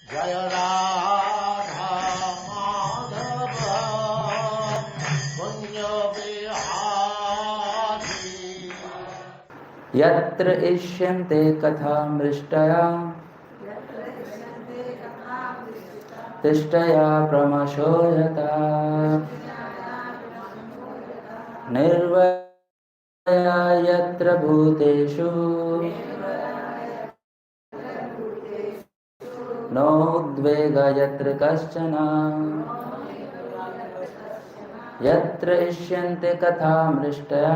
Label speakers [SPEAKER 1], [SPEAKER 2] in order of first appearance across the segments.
[SPEAKER 1] जय राधा माधव कुंज बिहारी।
[SPEAKER 2] यत्र इष्यन्ते कथामृष्टया तिष्ठया प्रमशो यथा निर्वया यत्र भूतेषु नोद्वेग यत्र कश्चन यत्र इष्यन्ते कथामृष्टया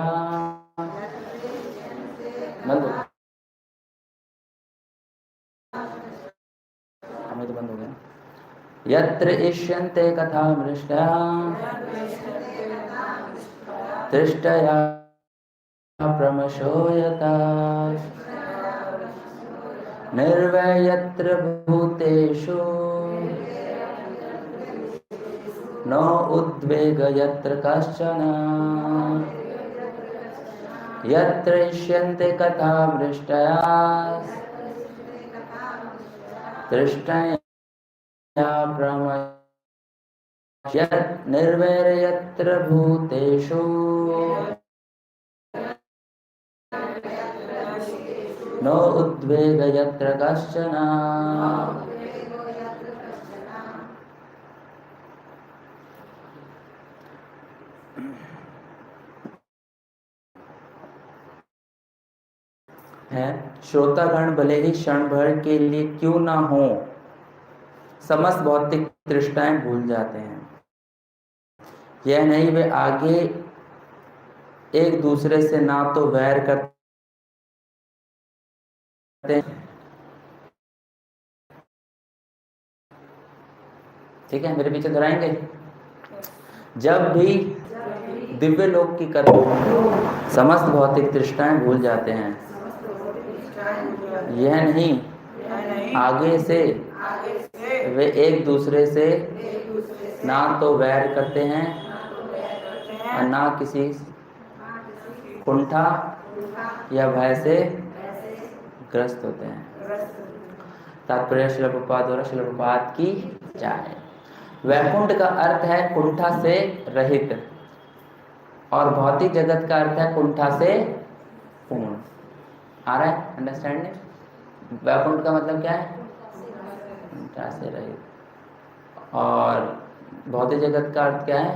[SPEAKER 2] हमें तो बंद हो गया। यत्र इष्यन्ते कथामृष्टया तिष्ठया प्रमशो यथा निर्वय यत्र भूतेषु न उद्वेग यत्र कश्चन यत्र इष्यन्ते कथामृष्टया तिष्ठया प्रमशो निर्वैर यत्र भूतेषु न उद्वेग यत्र कश्चन। है श्रोतागण भले ही क्षण भर के लिए क्यों ना हो समस्त भौतिक तृष्णाएं भूल जाते हैं। यह नहीं वे आगे एक दूसरे से ना तो वैर करते हैं, ठीक है मेरे पीछे दोहराएंगे। जब भी दिव्य लोक की कथा समस्त भौतिक तृष्णाएं भूल जाते हैं। यह नहीं आगे से वे एक दूसरे से ना तो वैर करते हैं और ना किसी कुंठा या भय से ग्रस्त होते हैं। तात्पर्य श्रील प्रभुपाद द्वारा श्रील प्रभुपाद की जय। वैकुंठ का अर्थ है कुंठा से रहित और भौतिक जगत का अर्थ है कुंठा से पूर्ण। आ रहा है अंडरस्टैंडिंग? वैकुंठ का मतलब क्या है? कुंठा से रहित। और भौतिक जगत का अर्थ क्या है?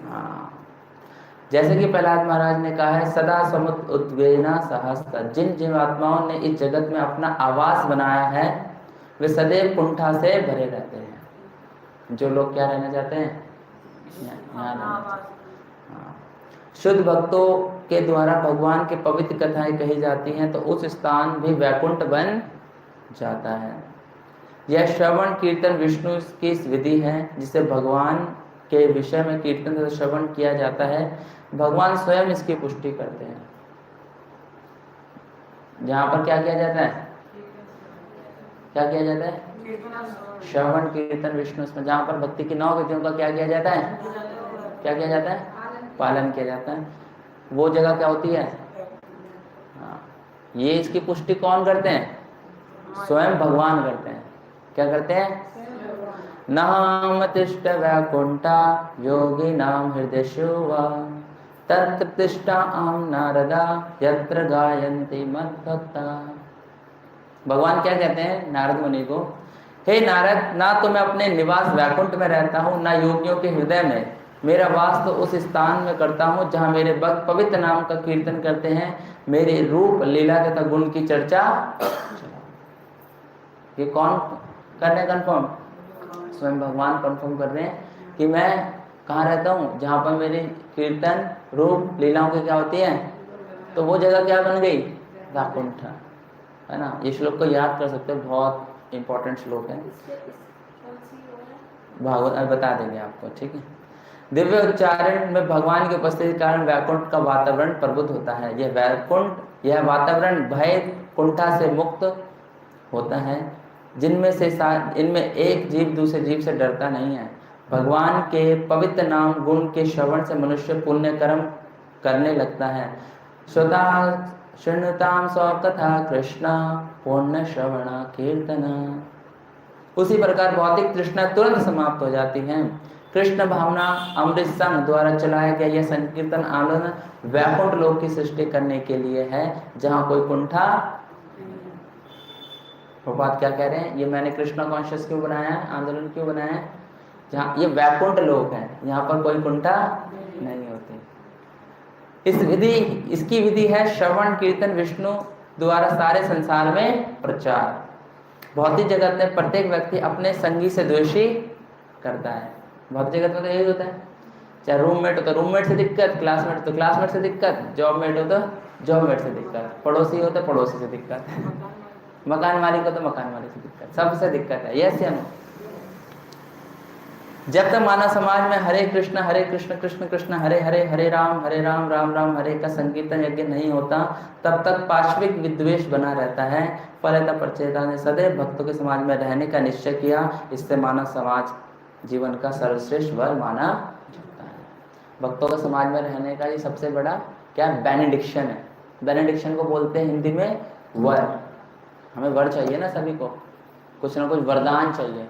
[SPEAKER 2] हाँ, जैसे कि प्रहलाद महाराज ने कहा है सदा समुत उद्वेना सहस्ता। जिन जीवात्माओं ने इस जगत में अपना आवास बनाया है वे सदैव कुंठा से भरे रहते हैं। जो लोग क्या रहना चाहते हैं? यहाँ रहना चाहते हैं। शुद्ध भक्तों के द्वारा भगवान के पवित्र कथाएं कही जाती हैं तो उस स्थान भी वैकुंठ बन जाता है। यह श्रवण कीर्तन विष्णु की विधि है जिसे भगवान के विषय में कीर्तन तथा श्रवण किया जाता है। भगवान स्वयं इसकी पुष्टि करते हैं। जहाँ पर क्या किया जाता है? क्या किया जाता है? श्रवण कीर्तन विष्णु में। जहाँ पर भक्ति की 9 विधियों का क्या किया जाता है? क्या किया जाता है? पालन किया जाता है। वो जगह क्या होती है? हाँ, ये इसकी पुष्टि कौन करते हैं? स्वयं भगवान करते हैं। क्या करते हैं? नाम तिष्ठ वैकुंठा योगी नाम हृदय शिवा तत्र तिष्ठा आम नारदा यत्र गायन्ति मद्भक्ता। भगवान क्या कहते हैं नारद मुनि को? हे नारद, ना तो मैं अपने निवास वैकुंठ में रहता हूँ ना योगियों के हृदय में। मेरा वास तो उस स्थान में करता हूँ जहाँ मेरे भक्त पवित्र नाम का कीर्तन करते हैं, मेरे रूप लीला तथा गुण की चर्चा। ये कौन कर रहे हैं कंफर्म? स्वयं भगवान कंफर्म कर रहे हैं कि मैं कहाँ रहता हूँ? जहाँ पर मेरे कीर्तन रूप लीलाओं की क्या होती है। तो वो जगह क्या बन गई? वैकुंठ, है ना। ये श्लोक को याद कर सकते हो, बहुत इंपॉर्टेंट श्लोक है। भागवत बता देंगे आपको, ठीक है। दिव्य उच्चारण में भगवान की उपस्थिति के कारण वैकुंठ का वातावरण प्रबुद्ध होता है। यह वैकुंठ, यह वातावरण भय कुंठा से मुक्त होता है। इनमें एक जीव दूसरे जीव से डरता नहीं है। भगवान के पवित्र नाम गुण के श्रवण से मनुष्य पुण्य कर्म करने लगता है। श्रोता शृणुताम स्वकथा कृष्ण पुण्य श्रवण कीर्तन। उसी प्रकार भौतिक तृष्णा तुरंत समाप्त हो जाती है। कृष्ण भावना अमृत संघ द्वारा चलाया गया यह संकीर्तन आंदोलन वैकुंठ लोक की सृष्टि करने के लिए है, जहां कोई कुंठा। प्रभुपाद क्या कह रहे हैं, ये मैंने कृष्णा कॉन्शियस क्यों बनाया है, आंदोलन क्यों बनाया है, जहाँ ये वैकुंठ लोक है, यहाँ पर कोई कुंठा नहीं होती। इसकी विधि है श्रवण कीर्तन विष्णु द्वारा सारे संसार में प्रचार। भौतिक जगत में प्रत्येक व्यक्ति अपने संगी से द्वेषी करता है। भौतिक जगत में तो यही होता है, चाहे रूममेट हो तो रूममेट से दिक्कत, क्लासमेट तो क्लासमेट से दिक्कत, जॉबमेट हो तो जॉबमेट से दिक्कत, पड़ोसी हो तो पड़ोसी से दिक्कत, मकान मालिक हो तो मकान मालिक से दिक्कत, सबसे दिक्कत है। यस या नो? जब तक मानव समाज में हरे कृष्ण कृष्ण कृष्ण हरे हरे, हरे राम राम राम हरे का संकीर्तन यज्ञ नहीं होता, तब तक पाश्विक विद्वेष बना रहता है। फलतः प्रचेता ने सदैव भक्तों के समाज में रहने का निश्चय किया। इससे मानव समाज जीवन का सर्वश्रेष्ठ वर माना जाता है। भक्तों का समाज में रहने का ये सबसे बड़ा क्या बेनेडिक्शन है। बेनेडिक्शन को बोलते हैं हिंदी में वर। हमें वर चाहिए ना, सभी को कुछ ना कुछ वरदान चाहिए।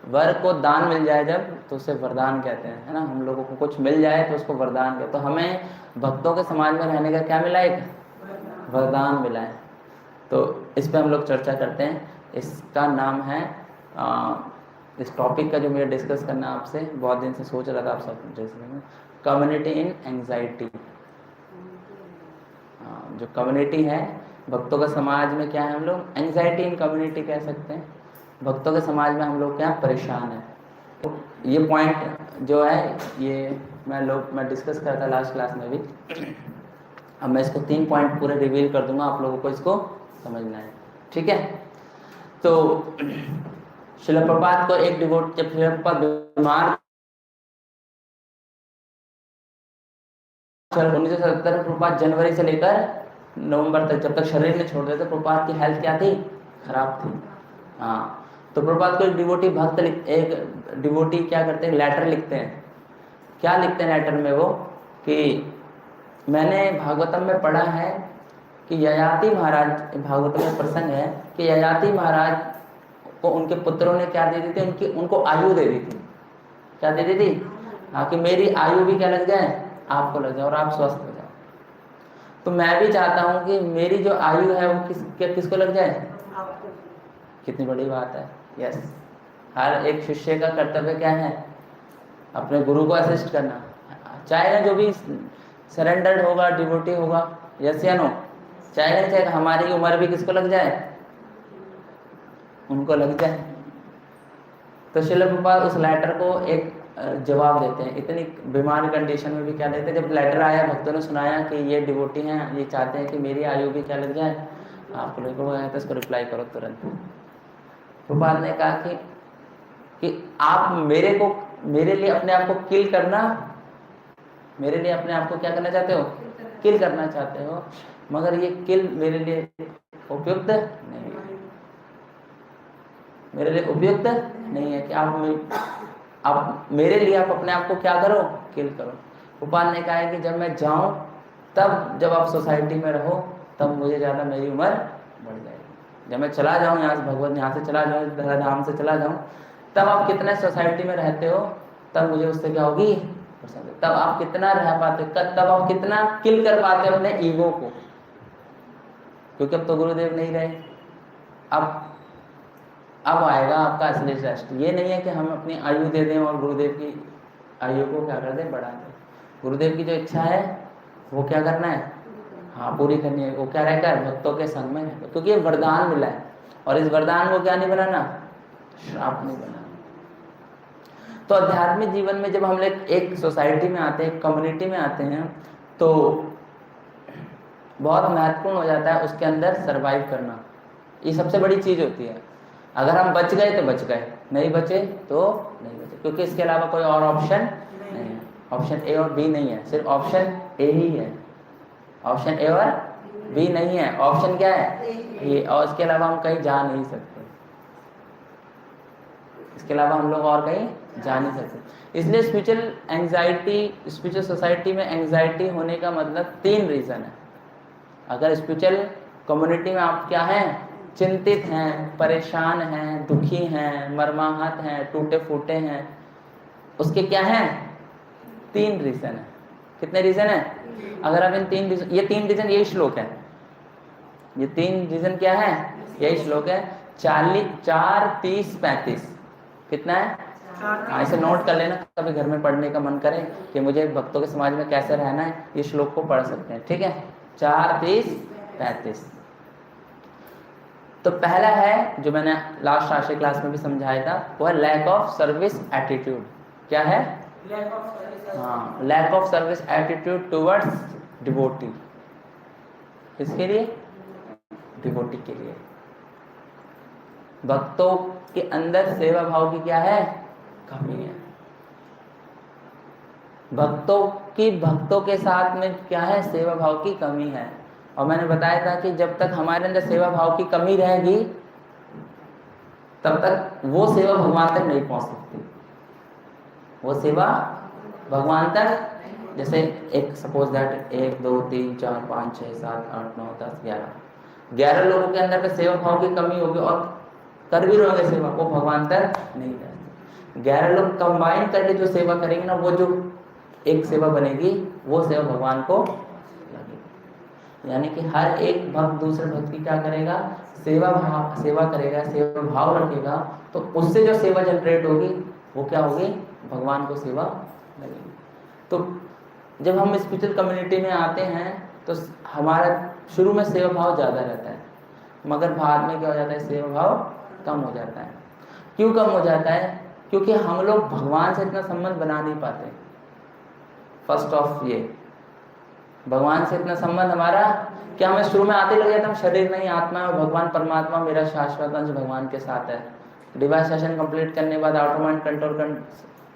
[SPEAKER 2] वर को दान मिल जाए जब, तो उसे वरदान कहते हैं, है ना। हम लोगों को कुछ मिल जाए तो उसको वरदान कहते हैं। तो हमें भक्तों के समाज में रहने का क्या मिला, एक वरदान मिला है। तो इस पे हम लोग चर्चा करते हैं। इसका नाम है इस टॉपिक का जो मुझे डिस्कस करना आपसे बहुत दिन से सोच रहा था, आप सब कम्युनिटी इन एंजाइटी। जो कम्युनिटी है भक्तों का समाज में, क्या है, हम लोग एंजाइटी इन कम्युनिटी कह सकते हैं। भक्तों के समाज में हम लोग क्या परेशान हैं। तो ये पॉइंट जो है ये मैं डिस्कस करता लास्ट क्लास में भी। अब मैं इसको 3 पॉइंट पूरे रिवील कर दूंगा, आप लोगों को इसको समझना है, ठीक है। तो श्रील प्रभुपाद को एक डिवोट, जब श्रील प्रभुपाद बीमार 1970 प्रभुपाद जनवरी से लेकर नवंबर तक, जब तक शरीर ने छोड़ दिया था, प्रभुपाद की हेल्थ क्या थी, खराब थी। हाँ, तो प्रभुपाद को एक डिवोटी क्या करते हैं, लेटर लिखते हैं। क्या लिखते हैं लेटर में वो, कि मैंने भागवतम में पढ़ा है कि ययाति महाराज, भागवतम में प्रसंग है कि ययाति महाराज को उनके पुत्रों ने क्या दे दी थी, उनको आयु दे दी थी। क्या दे दी थी? हाँ, कि मेरी आयु भी क्या लग जाए, आपको लग जाए और आप स्वस्थ हो जाओ। तो मैं भी चाहता हूँ कि मेरी जो आयु है वो किसको लग जाए, कितनी बड़ी बात है। यस, हर एक शिष्य का कर्तव्य क्या है, अपने गुरु को असिस्ट करना। चाहे ना जो भी सरेंडर्ड होगा, डिवोटी होगा, यस या नो, चाहेगा नहीं चाहेगा, हमारी उम्र भी किसको लग जाए, उनको लग जाए। तो श्रील प्रभुपाद उस लेटर को एक जवाब देते हैं। इतनी बीमार कंडीशन में भी क्या देते हैं, जब लेटर आया भक्तों ने सुनाया कि ये डिवोटी हैं, ये चाहते हैं कि मेरी आयु भी क्या लग जाए, आपको लोगों को, तो इसको रिप्लाई करो तुरंत। प्रभुपाद ने कहा कि आप मेरे लिए अपने आप को किल करना, मेरे लिए अपने आप को क्या करना चाहते हो, किल करना चाहते हो, मगर ये किल मेरे लिए उपयुक्त नहीं है। मेरे लिए उपयुक्त नहीं है कि आप मेरे लिए आप अपने आप को क्या करो, किल करो। प्रभुपाद ने कहा है कि जब मैं जाऊं, तब जब आप सोसाइटी में रहो, तब मुझे ज़्यादा मेरी उम्र बढ़ जाएगी। जब मैं चला जाऊं यहाँ से, भगवत यहाँ से चला जाऊँ, धाम से चला जाऊं, तब आप कितने सोसाइटी में रहते हो, तब मुझे उससे क्या होगी, तब आप कितना रह पाते, तब आप कितना किल कर पाते हो अपने ईगो को, क्योंकि अब तो गुरुदेव नहीं रहे। अब आएगा आपका असली टेस्ट। ये नहीं है कि हम अपनी आयु दे दें और गुरुदेव की आयु को क्या कर दें, बढ़ा दें। गुरुदेव की जो इच्छा है वो क्या करना है, हाँ, पूरी करनी है। वो क्या रहकर भक्तों के संग में रहकर, क्योंकि ये वरदान मिला है, और इस वरदान को क्या नहीं बनाना, श्राप नहीं बनाना। तो आध्यात्मिक जीवन में जब हम लोग एक सोसाइटी में आते हैं, एक कम्युनिटी में आते हैं, तो बहुत महत्वपूर्ण हो जाता है उसके अंदर सरवाइव करना। ये सबसे बड़ी चीज़ होती है। अगर हम बच गए तो बच गए, नहीं बचे तो नहीं बचे, क्योंकि इसके अलावा कोई और ऑप्शन नहीं है। ऑप्शन ए और बी नहीं है, सिर्फ ऑप्शन ए ही है। ऑप्शन ए और बी नहीं है, ऑप्शन क्या है, ये। और इसके अलावा हम कहीं जा नहीं सकते, इसके अलावा हम लोग और कहीं जा नहीं सकते। इसलिए स्पिरिचुअल सोसाइटी में एंजाइटी होने का मतलब 3 रीज़न है। अगर स्पिरिचुअल कम्युनिटी में आप क्या हैं, चिंतित हैं, परेशान हैं, दुखी हैं, मर्माहत हैं, टूटे फूटे हैं, उसके क्या हैं? 3 रीजन है। कितने रीजन है? अगर आप इन 3 रीजन, ये 3 रीजन यही श्लोक है, ये 3 रीजन क्या है? यही श्लोक है। 4, 30, 35 कितना है? हाँ, इसे नोट कर लेना, कभी घर में पढ़ने का मन करे कि मुझे भक्तों के समाज में कैसे रहना है, ये श्लोक को पढ़ सकते हैं। ठीक है, 4, 30, 35। तो पहला है जो मैंने लास्ट आश्रय क्लास में भी समझाया था, वो है लैक ऑफ सर्विस एटीट्यूड। क्या है? हाँ, lack of service attitude towards devotee. किसके लिए? डिवोटी के लिए। भक्तों के अंदर सेवा भाव की क्या है? कमी है। भक्तों के साथ में क्या है? सेवा भाव की कमी है। और मैंने बताया था कि जब तक हमारे अंदर सेवा भाव की कमी रहेगी तब तक वो सेवा भगवान तक नहीं पहुंच सकती। वो सेवा भगवान तक, जैसे एक सपोज दैट 1 2 3 4 5 6 7 8 9 10 11 लोगों के अंदर पे सेवा भाव की कमी होगी और कर भी रहोगे सेवा, वो भगवान तक नहीं जाएगी। 11 लोग कंबाइन करके जो सेवा करेंगे ना, वो जो एक सेवा बनेगी, वो सेवा भगवान को लगेगी। यानी कि हर एक भक्त दूसरे भक्त की क्या करेगा? सेवा करेगा, सेवा भाव रखेगा, तो उससे जो सेवा जनरेट होगी वो क्या होगी? भगवान को सेवा लगेगी। तो जब हम स्पिरिचुअल कम्युनिटी में आते हैं तो हमारा शुरू में सेवा भाव ज़्यादा रहता है, मगर बाद में क्या हो जाता है? सेवा भाव कम हो जाता है। क्यों कम हो जाता है? क्योंकि हम लोग भगवान से इतना संबंध बना नहीं पाते। फर्स्ट ऑफ ये भगवान से इतना संबंध हमारा, क्या हमें शुरू में आते लग जाता है शरीर नहीं आत्मा और भगवान परमात्मा मेरा शाश्वत अंश भगवान के साथ है। डिवाइन सेशन कंप्लीट करने के बाद ऑटोमाइंड कंट्रोल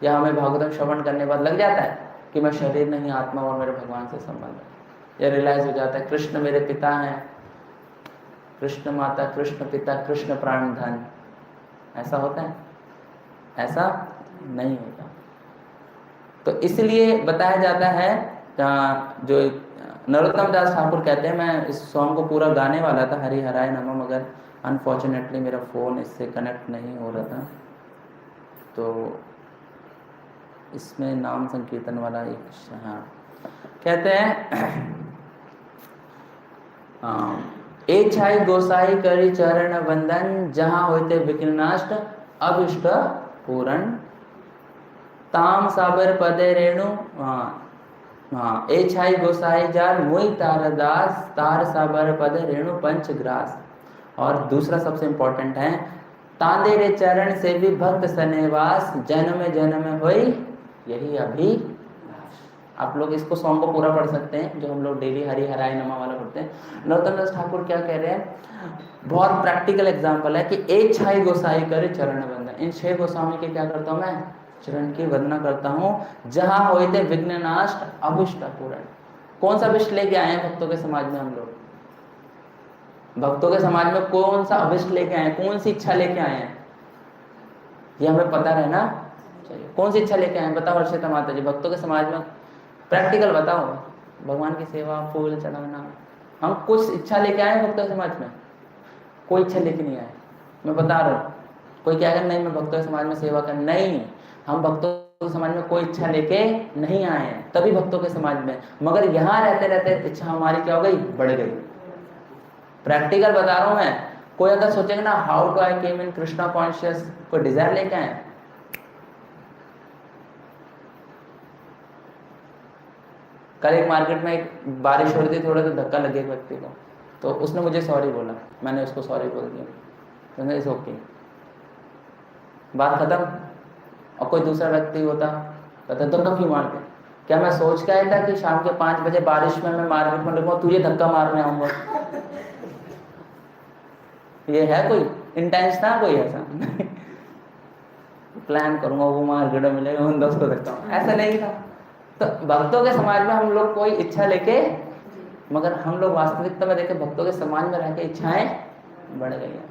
[SPEAKER 2] या हमें भागवतम श्रवण करने के बाद लग जाता है कि मैं शरीर नहीं आत्मा और मेरे भगवान से संबंध है। यह रियलाइज हो जाता है कृष्ण मेरे पिता हैं, कृष्ण माता, कृष्ण पिता, कृष्ण प्राण धन। ऐसा होता है? ऐसा नहीं होता। तो इसलिए बताया जाता है, जो नरोत्तम दास ठाकुर कहते हैं, मैं इस सॉन्ग को पूरा गाने वाला था, हरि हराय नमः, मगर अनफॉर्चुनेटली मेरा फ़ोन इससे कनेक्ट नहीं हो रहा था, तो इसमें नाम संकीर्तन वाला एक, हाँ, कहते हैं ए छाई गोसाई करी चरण वंदन, जहाँ होते विघ्नाष्ट अभिष्ट पूरण, ताम साबर पदे रेणु, हाँ, ए छाई गोसाई जार मुई तार दास, तार साबर पदे रेणु पंच ग्रास। और दूसरा सबसे इंपॉर्टेंट है, तांदे रे चरण से भी भक्त सनेवास, जन्म जन्म होई यही अभी। आप लोग इसको सॉन्ग को पूरा पढ़ सकते हैं, जो हम लोग डेली हरि हराय नमः वाला पढ़ते हैं। नरोत्तम दास ठाकुर क्या कह रहे हैं? बहुत प्रैक्टिकल एग्जांपल है कि एक छाई गोसाई करे चरण वंदन। इन 6 गोस्वामी के क्या करता हूँ मैं? चरण की वंदना करता हूँ। जहाँ होते विघ्ननाश अभिष्ट पूर्ण। कौन सा विष्ट लेके आए हैं भक्तों के समाज में? हम लोग भक्तों के समाज में कौन सा अभिष्ट लेके आए हैं? कौन सी इच्छा लेके आए हैं? ये हमें पता रहना चाहिए। कौन सी इच्छा लेके आए हैं? बताओ हर्षिता माता जी, भक्तों के समाज में प्रैक्टिकल बताओ। भगवान की सेवा, फूल चढ़ाना, हम कुछ इच्छा लेके आए हैं भक्तों के समाज में? कोई इच्छा लेके नहीं आए। मैं बता रहा हूँ, कोई क्या कर, नहीं मैं भक्तों के समाज में सेवा कर, नहीं, हम भक्तों के समाज में कोई इच्छा लेके नहीं आए हैं, तभी भक्तों के समाज में। मगर यहाँ रहते रहते इच्छा हमारी क्या हो गई? बढ़ गई। प्रैक्टिकल बता रहा हूँ मैं। कोई अगर सोचेगा ना how to I came in Krishna conscious, कोई डिजायर लेके आए। कल एक मार्केट में एक बारिश हो रही थी, थोड़ा सा धक्का लगे एक व्यक्ति को, तो उसने मुझे सॉरी बोला, मैंने उसको सॉरी बोल दिया, इट्स ओके, बात खत्म। और कोई दूसरा व्यक्ति होता, कहता धक्का क्यों मारते? क्या मैं सोच के आया था कि शाम के 5 बजे बारिश में मैं मार्केट में लगूंगा, तुझे धक्का मारने आऊंगा? ये है कोई इंटेंस था? कोई ऐसा प्लान करूंगा, वो मार्केट में मिलेगा, उन दोस्तों को धक्का, ऐसा नहीं था। तो भक्तों के समाज में हम लोग कोई इच्छा लेके, मगर हम लोग वास्तविकता में देखे भक्तों के समाज में रह के इच्छाएं बढ़ गई हैं।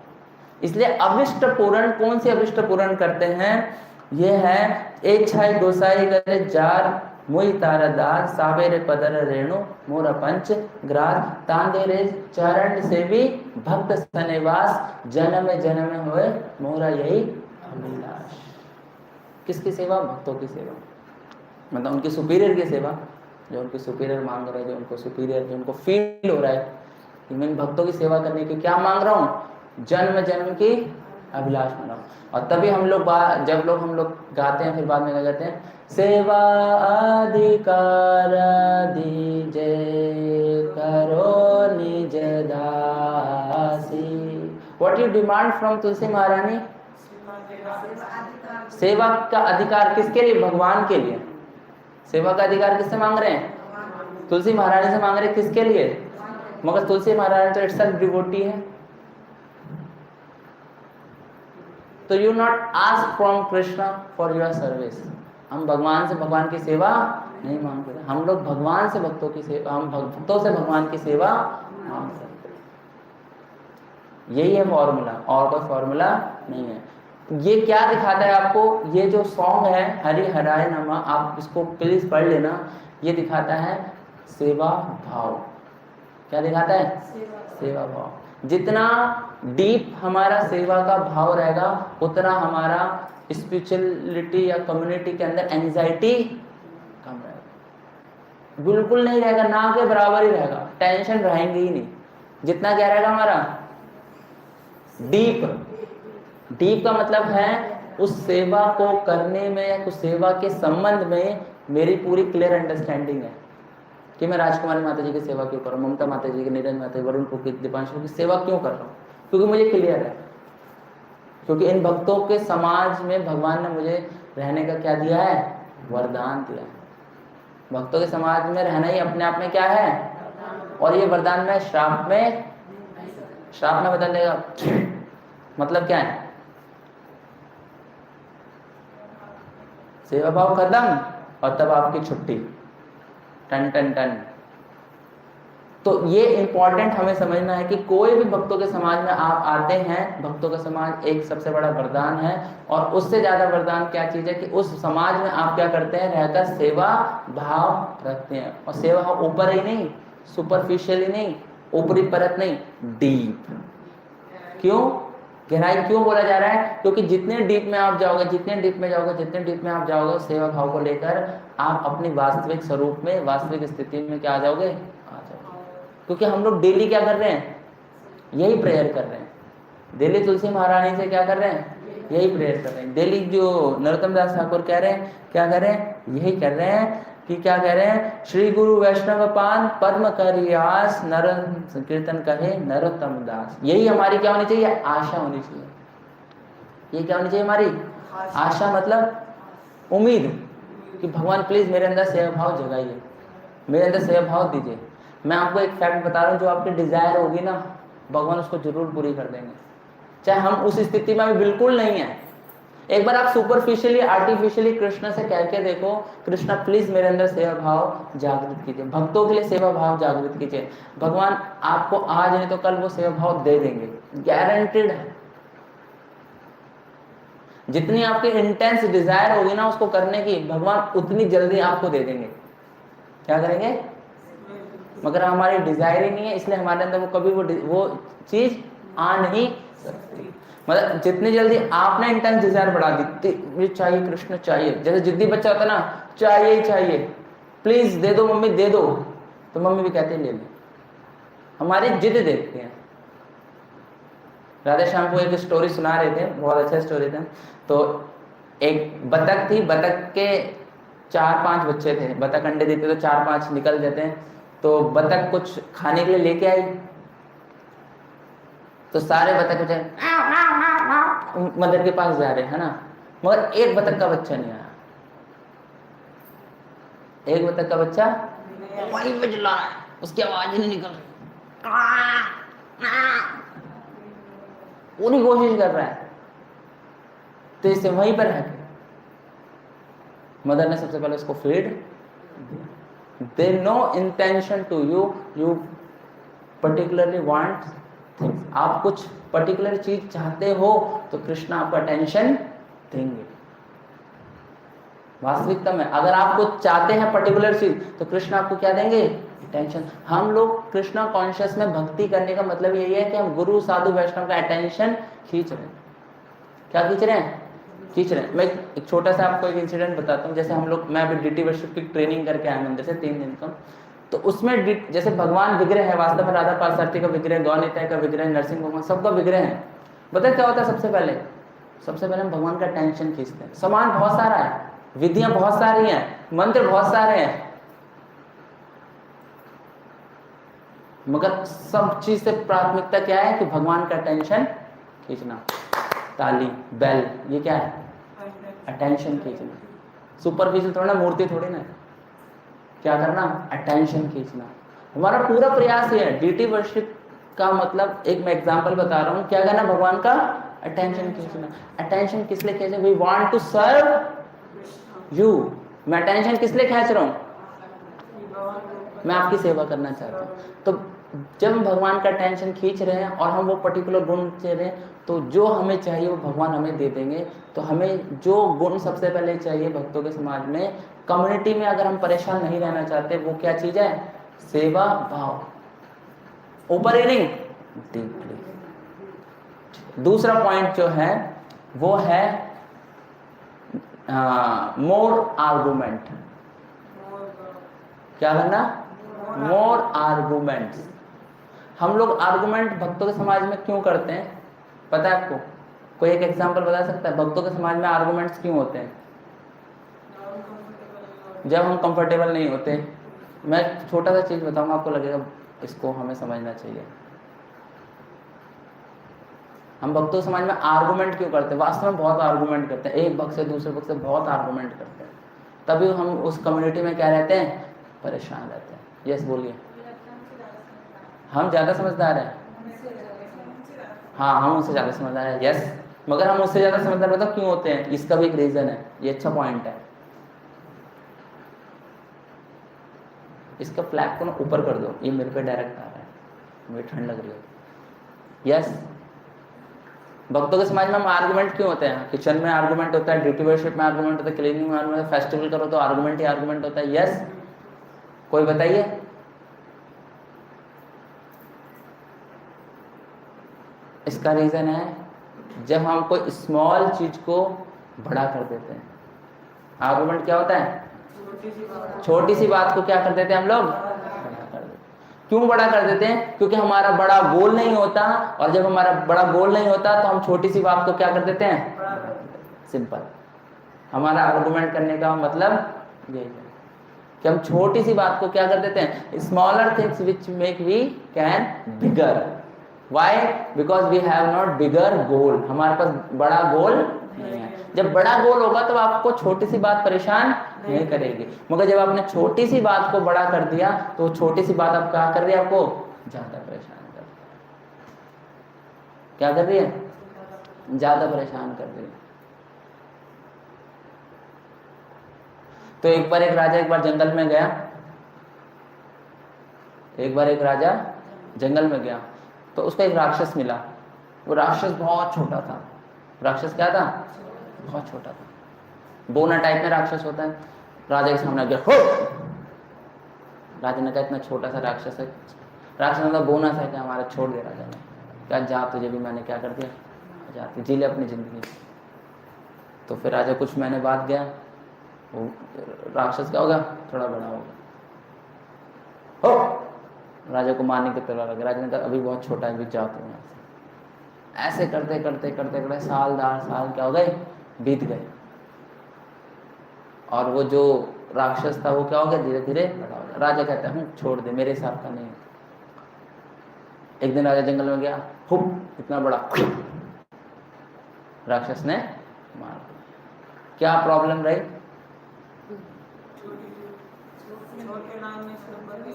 [SPEAKER 2] इसलिए अभिष्ट पूर्ण, कौन सी अभिष्ट पूर्ण करते हैं? ये है एक छाई गोसाई करे जार मुई तारा दास सावेरे पदर रेणु मोरा पंच ग्रास तांदेरे चरण से भी भक्त सनेवास जन्म जन्म होए मोरा यही अभिलाष। किसकी सेवा? भक्तों की सेवा, मतलब उनके सुपीरियर की सेवा, जो उनके सुपीरियर मांग रहे हैं, जो उनको सुपीरियर, जो उनको फील हो रहा है कि मैं भक्तों की सेवा करने की क्या मांग रहा हूँ, जन्म जन्म की अभिलाष मांग रहा हूँ। और तभी हम लोग जब हम लोग गाते हैं, फिर बाद में क्या कहते हैं, सेवा अधिकार दीजे करो निज दासी। व्हाट यू डिमांड फ्रॉम तुलसी महारानी? सेवा का अधिकार किसके लिए? भगवान के लिए। सेवा का अधिकार किससे मांग रहे हैं? तुलसी महारानी से मांग रहे हैं। किसके लिए? मगर तुलसी महारानी तो इटसेल्फ डिवोटी है। तो you not ask from Krishna for your service. हम भगवान से भगवान की सेवा नहीं मांग रहे, हम लोग भगवान से भक्तों की सेवा, हम भक्तों से भगवान की सेवा मांग सकते हैं। यही है फॉर्मूला, और कोई फॉर्मूला नहीं है। ये क्या दिखाता है आपको? ये जो सॉन्ग है हरि हराय नमः, आप इसको प्लीज पढ़ लेना। ये दिखाता है सेवा भाव। क्या दिखाता है? सेवा भाव। जितना डीप हमारा सेवा का भाव रहेगा, उतना हमारा स्पिरिचुअलिटी या कम्युनिटी के अंदर एंजाइटी कम रहेगा। बिल्कुल नहीं रहेगा, ना के बराबर ही रहेगा, टेंशन रहेंगे ही नहीं। जितना क्या रहेगा हमारा डीप। डीप का मतलब है उस सेवा को करने में या उस सेवा के संबंध में मेरी पूरी क्लियर अंडरस्टैंडिंग है कि मैं राजकुमारी माता जी की सेवा क्यों कर रहा हूँ, ममता माता जी की, निरंजन माता जी, वरुण पुरोहित, दीपांशु की सेवा क्यों कर रहा हूँ, क्योंकि मुझे क्लियर है, क्योंकि इन भक्तों के समाज में भगवान ने मुझे रहने का क्या दिया है? वरदान दिया है। भक्तों के समाज में रहना ही अपने आप में क्या है? और ये वरदान में श्राप में बदल देगा। मतलब क्या है? सेवा भाव खत्म और तब आपकी छुट्टी, टन टन टन। तो ये इंपॉर्टेंट हमें समझना है कि कोई भी भक्तों के समाज में आप आते हैं, भक्तों का समाज एक सबसे बड़ा वरदान है। और उससे ज्यादा वरदान क्या चीज है कि उस समाज में आप क्या करते हैं? रहकर सेवा भाव रखते हैं। और सेवा भाव ऊपर ही नहीं, सुपरफिशियल ही नहीं, ऊपरी परत नहीं, डीप। क्यों? गहराई क्यों बोला जा रहा है? क्योंकि जितने डीप में आप जाओगे, जितने डीप में आप जाओगे सेवा भाव को लेकर, आप अपनी वास्तविक स्वरूप में, वास्तविक स्थिति में क्या आ जाओगे? आ जाओगे। क्योंकि हम लोग डेली क्या कर रहे हैं? यही प्रेयर कर रहे हैं। डेली तुलसी महारानी से क्या कर रहे हैं? यही प्रेयर कर रहे हैं। डेली जो नरोत्तम दास ठाकुर कह रहे हैं, क्या कर रहे हैं? यही कर रहे हैं कि क्या कह रहे हैं? श्री गुरु वैष्णव पान पद्म करियास नर कीर्तन कहे नरोत्तम दास। यही हमारी क्या होनी चाहिए? आशा होनी चाहिए। ये क्या होनी चाहिए हमारी? आशा मतलब उम्मीद कि भगवान प्लीज मेरे अंदर सेवा भाव जगाइए, मेरे अंदर सेवा भाव दीजिए। मैं आपको एक फैक्ट बता रहा हूँ, जो आपकी डिजायर होगी ना, भगवान उसको जरूर पूरी कर देंगे, चाहे हम उस स्थिति में अभी बिल्कुल नहीं है। एक बार आप सुपरफिशियली, आर्टिफिशियली कृष्ण से कह के देखो, कृष्णा प्लीज मेरे अंदर सेवा भाव जागृत कीजिए, भक्तों के लिए सेवा भाव जागृत कीजिए। भगवान आपको आज नहीं तो कल वो सेवा भाव दे देंगे, गारंटेड है। जितनी आपकी इंटेंस डिजायर होगी ना उसको करने की, भगवान उतनी जल्दी आपको दे देंगे। क्या करेंगे? मगर हमारी डिजायर ही नहीं है, इसलिए हमारे अंदर वो कभी वो चीज आ नहीं सकती। मतलब जितनी जल्दी आपने इंटेंस डिजायर बढ़ा दी, मुझे चाहिए कृष्ण चाहिए, जैसे जिद्दी बच्चा होता है ना, चाहिए ही चाहिए, प्लीज दे दो मम्मी दे दो, तो मम्मी भी कहते हैं ले ले। हमारी जिद देखते हैं। राधे श्याम को एक स्टोरी सुना रहे थे, बहुत अच्छा स्टोरी था। तो एक बतख थी, बतख के 4-5 बच्चे थे। बतख अंडे देते तो 4-5 निकल जाते हैं। तो बतख कुछ खाने के लिए लेके आई, तो सारे बतख मदर के पास जा रहे हैं ना, मगर एक बतख का बच्चा नहीं आया। एक बतख का बच्चा वहीं पे चिल्ला रहा है, उसकी आवाज ही नहीं निकल रही, पूरी कोशिश कर रहा है। तो इसे वहीं पर रह के मदर ने सबसे पहले उसको फीड दिया। They no intention to you, you particularly want things. आप कुछ पर्टिकुलर चीज चाहते हो तो कृष्ण आपका अटेंशन देंगे। वास्तविकता में अगर आपको चाहते हैं पर्टिकुलर चीज तो कृष्ण आपको क्या देंगे? अटेंशन। हम लोग कृष्णा कॉन्शियस में भक्ति करने का मतलब यही है कि हम गुरु साधु वैष्णव का अटेंशन खींच रहे हैं। क्या खींच रहे हैं? खींच रहे हैं। मैं एक छोटा सा आपको एक इंसिडेंट बताता हूँ। जैसे हम लोग, मैं अभी डीटी वर्शिप की ट्रेनिंग करके आया मंदिर से 3 दिन का, तो उसमें जैसे भगवान विग्रह है, वास्तव में राधा पार्षार्थी का विग्रह, गौनिताय का विग्रह, नरसिंह भगवान सबका विग्रह है। पता है क्या होता है? सबसे पहले हम भगवान का टेंशन खींचते हैं। सामान बहुत सारा है, विधियां बहुत सारी हैं, मंत्र बहुत सारे हैं, मगर सब चीज से प्राथमिकता क्या है कि भगवान का टेंशन खींचना। ताली, बेल, ये क्या है? अटेंशन खींचना। सुपरफिशियल थोड़ा ना, मूर्ति थोड़ी ना, क्या करना? अटेंशन खींचना। हमारा पूरा प्रयास ये है। डीटी वर्शिप का मतलब, एक मैं एग्जांपल बता रहा हूँ, क्या करना? भगवान का अटेंशन खींचना। अटेंशन किस लिए खींचे? We want to serve you. मैं अटेंशन किस लिए खींच रहा हूँ? मैं आपकी सेवा करना चाहता हूँ। तो जब हम भगवान का अटेंशन खींच रहे हैं और हम वो पर्टिकुलर गुण चाह रहे हैं, तो जो हमें चाहिए वो भगवान हमें दे देंगे। तो हमें जो गुण सबसे पहले चाहिए भक्तों के समाज में, कम्युनिटी में अगर हम परेशान नहीं रहना चाहते, वो क्या चीज है? सेवा भाव, ऊपर ही नहीं, डीपली। दूसरा पॉइंट जो है वो है मोर आर्गुमेंट। क्या करना? मोर आर्गुमेंट्स। हम लोग आर्गुमेंट भक्तों के समाज में क्यों करते हैं? पता है आपको? कोई एक एग्जांपल बता सकता है? भक्तों के समाज में आर्गुमेंट्स क्यों होते हैं? जब हम कंफर्टेबल नहीं होते। मैं छोटा सा चीज बताऊंगा, आपको लगेगा इसको हमें समझना चाहिए। हम भक्तों के समाज में आर्गुमेंट क्यों करते हैं? वास्तव में बहुत आर्गुमेंट करते हैं, एक भक्त से दूसरे भक्त से बहुत आर्गुमेंट करते हैं। तभी हम उस कम्युनिटी में क्या रहते हैं? परेशान रहते हैं। यस बोलिए। हम ज्यादा समझदार हैं। हाँ, हम उससे ज्यादा समझदार हैं। यस, मगर हम उससे ज्यादा समझदार बताओ क्यों होते हैं? इसका भी एक रीजन है। ये अच्छा पॉइंट है। इसका फ्लैग को ना ऊपर कर दो, ये मेरे पे डायरेक्ट आ रहा है, मुझे ठंड लग रही है। यस, भक्तों के समाज में हम आर्गुमेंट क्यों होते हैं? किचन में आर्गुमेंट होता है, ड्यूटी वर्शिप में आर्गुमेंट होता है, क्लीनिंग में आर्गुमेंट, फेस्टिवल करो तो आर्गुमेंट ही आर्गुमेंट होता है। यस, कोई बताइए। इसका रीजन है जब हम कोई स्मॉल चीज को बड़ा कर देते हैं। आर्गुमेंट क्या होता है? छोटी सी बात को क्या कर देते हैं हम लोग? बड़ा कर देते हैं। क्यों बड़ा कर देते हैं? क्योंकि हमारा बड़ा गोल नहीं होता, और जब हमारा बड़ा गोल नहीं होता तो हम छोटी सी बात को क्या कर देते हैं? सिंपल। हमारा आर्गुमेंट करने का मतलब यही है कि हम छोटी सी बात को क्या कर देते हैं? Smaller things which make we can bigger. Why? Because we have not bigger goal. हमारे पास बड़ा गोल नहीं है। जब बड़ा गोल होगा तो आपको छोटी सी बात परेशान नहीं करेगी, मगर जब आपने छोटी सी बात को बड़ा कर दिया तो छोटी सी बात आप क्या कर रही है? आपको ज्यादा परेशान कर रही है। क्या कर रही है? ज्यादा परेशान कर रही है। तो एक बार एक राजा जंगल में गया। एक राजा जंगल में गया तो उसको एक राक्षस मिला। वो राक्षस बहुत छोटा था। राक्षस क्या था? बहुत छोटा था। बोना टाइप में राक्षस होता है। राजा के सामने गया, हो! राजा ने कहा इतना छोटा सा राक्षस है। राक्षस ने बोना सा क्या, हमारा छोड़ दे। राजा ने क्या, जा, तुझे भी मैंने क्या कर दिया, जा, जी ले अपनी जिंदगी। तो फिर राजा कुछ महीने बाद गया, वो राक्षस क्या होगा? थोड़ा बड़ा होगा। हो! राजा को मारने की तलवार लगी। राजा ने कहा अभी बहुत छोटा है, भी जाओ तुम यहाँ से। ऐसे करते करते करते करते साल क्या हो गए? बीत गए। और वो जो राक्षस था वो क्या हो गया? धीरे धीरे बड़ा हो गया। राजा कहता है छोड़ दे, मेरे हिसाब का नहीं। एक दिन राजा जंगल में गया, हुप, इतना बड़ा राक्षस ने मार दिया। क्या प्रॉब्लम रही?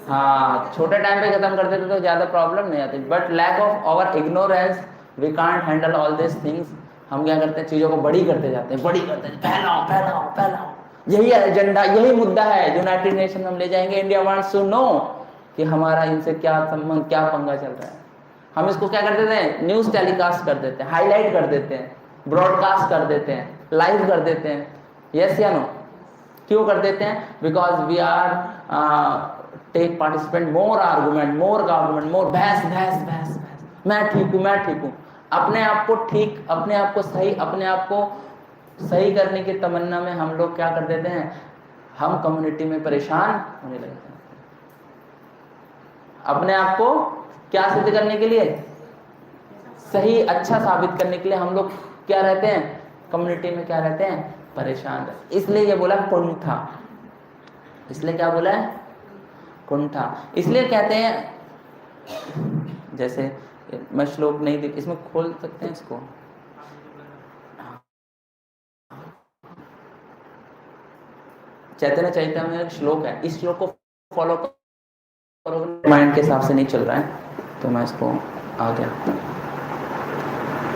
[SPEAKER 2] हाँ, छोटे टाइम पे खत्म कर देते तो ज्यादा प्रॉब्लम नहीं आती। But lack of our ignorance we can't handle all this things. हम क्या करते हैं? चीजों को बड़ी करते जाते हैं, बड़ी करते हैं, फैलाओ फैलाओ फैलाओ। यही एजेंडा, यही मुद्दा है यूनाइटेड नेशन में हम ले जाएंगे। इंडिया वांट्स टू नो कि हमारा इनसे क्या संबंध, क्या पंगा चल रहा है। हम इसको क्या कर देते हैं? न्यूज टेलीकास्ट कर देते हैं, हाईलाइट कर देते हैं, ब्रॉडकास्ट कर देते हैं, लाइव कर देते हैं। यस या नो? क्यों कर देते हैं? Because we are take participant more argument, more बहस बहस बहस बहस, मैं ठीक हूँ। अपने आप को ठीक, अपने आप को सही, अपने आप को सही करने की तमन्ना में हम लोग क्या कर देते हैं? हम कम्युनिटी में परेशान होने लगते हैं। अपने आप को क्या सिद्ध करने के लिए? सही, अच्छा साबित करने के लिए हम लोग क्या रहते हैं? कम्युनिटी में क्या रहते हैं? परेशान रहते। इसलिए ये बोला कुंठा। इसलिए क्या बोला है? कुंठा। इसलिए कहते हैं, जैसे मैं श्लोक नहीं देख, इसमें खोल सकते हैं इसको, चैतन्य चैतन्य में एक श्लोक है, इस श्लोक को फॉलो करोगे, माइंड के हिसाब से नहीं चल रहा है तो मैं इसको आ गया।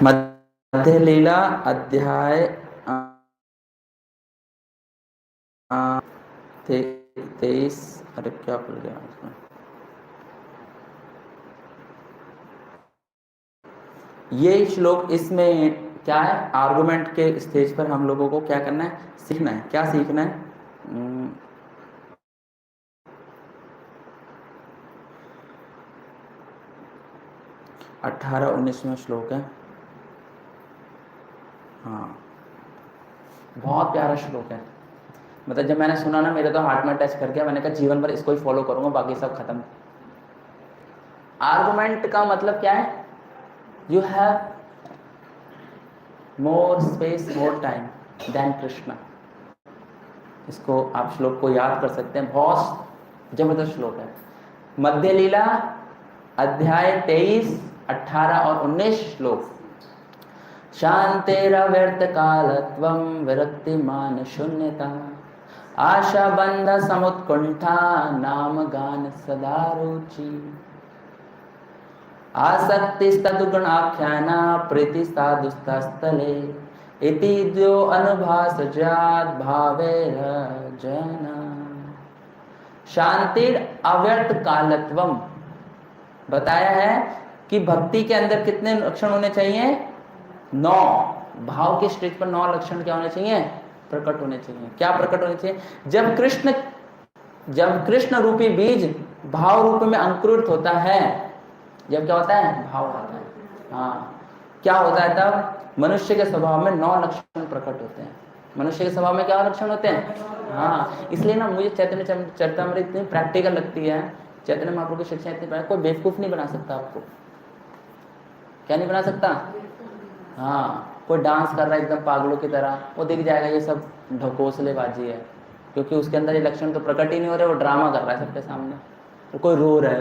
[SPEAKER 2] मध्य लीला अध्याय 23, अरे क्या भूल गया इसमें। ये श्लोक, इसमें क्या है? आर्गुमेंट के स्टेज पर हम लोगों को क्या करना है? सीखना है। क्या सीखना है? 18-19वां श्लोक है। हाँ, बहुत प्यारा श्लोक है। मतलब जब मैंने सुना ना, मेरे तो हार्ट में टच कर गया। मैंने कहा जीवन भर इसको ही फॉलो करूंगा, बाकी सब खत्म। आर्गुमेंट का मतलब क्या है? You have more space, more time than Krishna. इसको आप श्लोक को याद कर सकते हैं, बहुत जबरदस्त श्लोक है। मध्य लीला अध्याय 23, 18 और 19 श्लोक। शांतिरव्यर्थ कालत्वं विरक्तिमान शून्यता आशा बंध समुत्कुंठा नाम गान सदा रुचि आसक्तिस्तदुगुणाख्याना प्रीति साधुस्तस्थले इति द्यो अनुभासजात भावेर जना। शांतिर अव्यर्थ कालत्वम बताया है कि भक्ति के अंदर कितने लक्षण होने चाहिए? 9। भाव के स्टेज पर 9 लक्षण क्या होने चाहिए? प्रकट होने चाहिए। क्या प्रकट होने चाहिए? जब कृष्ण रूपी बीज भाव रूप में अंकुरित होता है, जब क्या होता है? भाव होता है। हाँ, क्या होता है तब? मनुष्य के स्वभाव में 9 लक्षण प्रकट होते हैं। मनुष्य के स्वभाव में क्या लक्षण होते हैं? हाँ, इसलिए ना मुझे चैतन्य चरितामृत इतनी प्रैक्टिकल लगती है। चैतन्य महाप्रभु की शिक्षा इतनी, कोई बेवकूफ नहीं बना सकता आपको। क्या नहीं बना सकता? हाँ, कोई डांस कर रहा है एकदम पागलों की तरह, वो दिख जाएगा ये सब ढकोसलेबाजी है, क्योंकि उसके अंदर ये लक्षण तो प्रकट ही नहीं हो रहे, वो ड्रामा कर रहा है सबके सामने। तो कोई रो रहा है,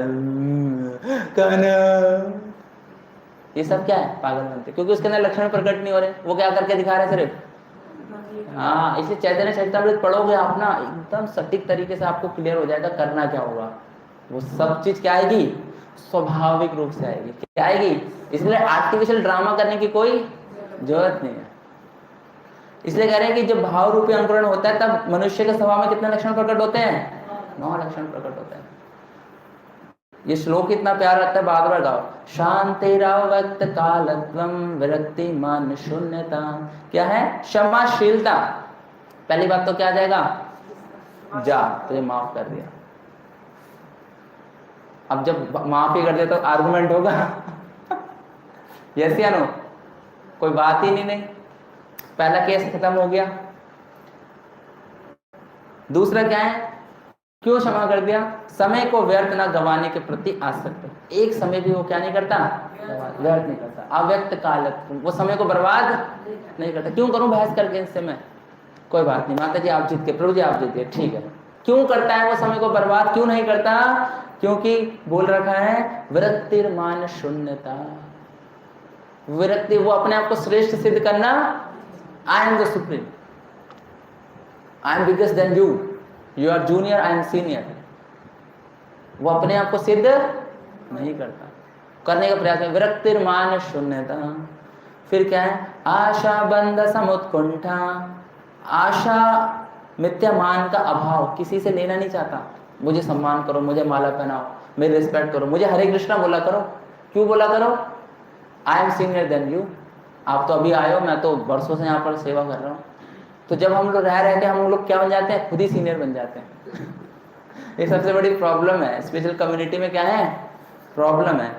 [SPEAKER 2] ये सब क्या है? पागल बनते, क्योंकि उसके अंदर लक्षण प्रकट नहीं हो रहे। वो क्या करके दिखा रहे सिर्फ? हाँ, इसलिए चैतन्य चरितामृत पढ़ोगे आप ना, एकदम सटीक तरीके से आपको क्लियर हो जाएगा करना क्या होगा। वो सब चीज क्या आएगी? स्वाभाविक रूप से आएगी। क्या आएगी? इसलिए आर्टिफिशियल ड्रामा करने की कोई जरूरत नहीं है। इसलिए कह रहे हैं कि जब भाव रूपी अंकुरण होता है तब मनुष्य के स्वभाव में कितने लक्षण प्रकट होते हैं? 9 लक्षण प्रकट होते हैं। ये श्लोक कितना प्यारा लगता है, बार बार गाओ। शांतिरव्यक्त कालत्वं विरक्ति मान शून्यता। क्या है? क्षमाशीलता। पहली बात तो क्या आ जाएगा? जा, तुझे माफ कर दिया। अब जब माफ ही कर दिया तो आर्गुमेंट होगा? यस या नो? कोई बात ही नहीं। पहला केस खत्म हो गया। दूसरा क्या है? क्यों क्षमा कर दिया? समय को व्यर्थ ना गंवाने के प्रति आसक्त। एक समय भी वो क्या नहीं करता? व्यर्थ नहीं करता। अव्यक्त कालक, वो समय को बर्बाद नहीं करता। क्यों करूं बहस करके इससे मैं? कोई बात नहीं, माता जी आप जीत के, प्रभु जी आप जीत गए, ठीक है। क्यों करता है वो समय को बर्बाद? क्यों नहीं करता? क्योंकि बोल रखा है विरक्तिर्मान शून्यता। विरक्ति, वो अपने आप को श्रेष्ठ सिद्ध करना। I am the supreme, I am biggest than you, you are junior, I am senior. वो अपने आप को सिद्ध नहीं करता, करने का प्रयास में। विरक्तिर्मान शून्यता। फिर क्या है? आशा बंध समुत्कुंठा। आशा, मिथ्या मान का अभाव, किसी से लेना नहीं चाहता। मुझे सम्मान करो, मुझे माला पहनाओ, मेरी रिस्पेक्ट करो, मुझे हरे कृष्णा बोला करो। क्यों बोला करो? आई एम सीनियर देन यू। आप तो अभी आए हो, मैं तो वर्षों से यहाँ पर सेवा कर रहा हूँ। तो जब हम लोग रह के हम लोग क्या बन जाते हैं, खुद ही सीनियर बन जाते हैं। ये सबसे बड़ी प्रॉब्लम है स्पिरिचुअल कम्युनिटी में। क्या है प्रॉब्लम है?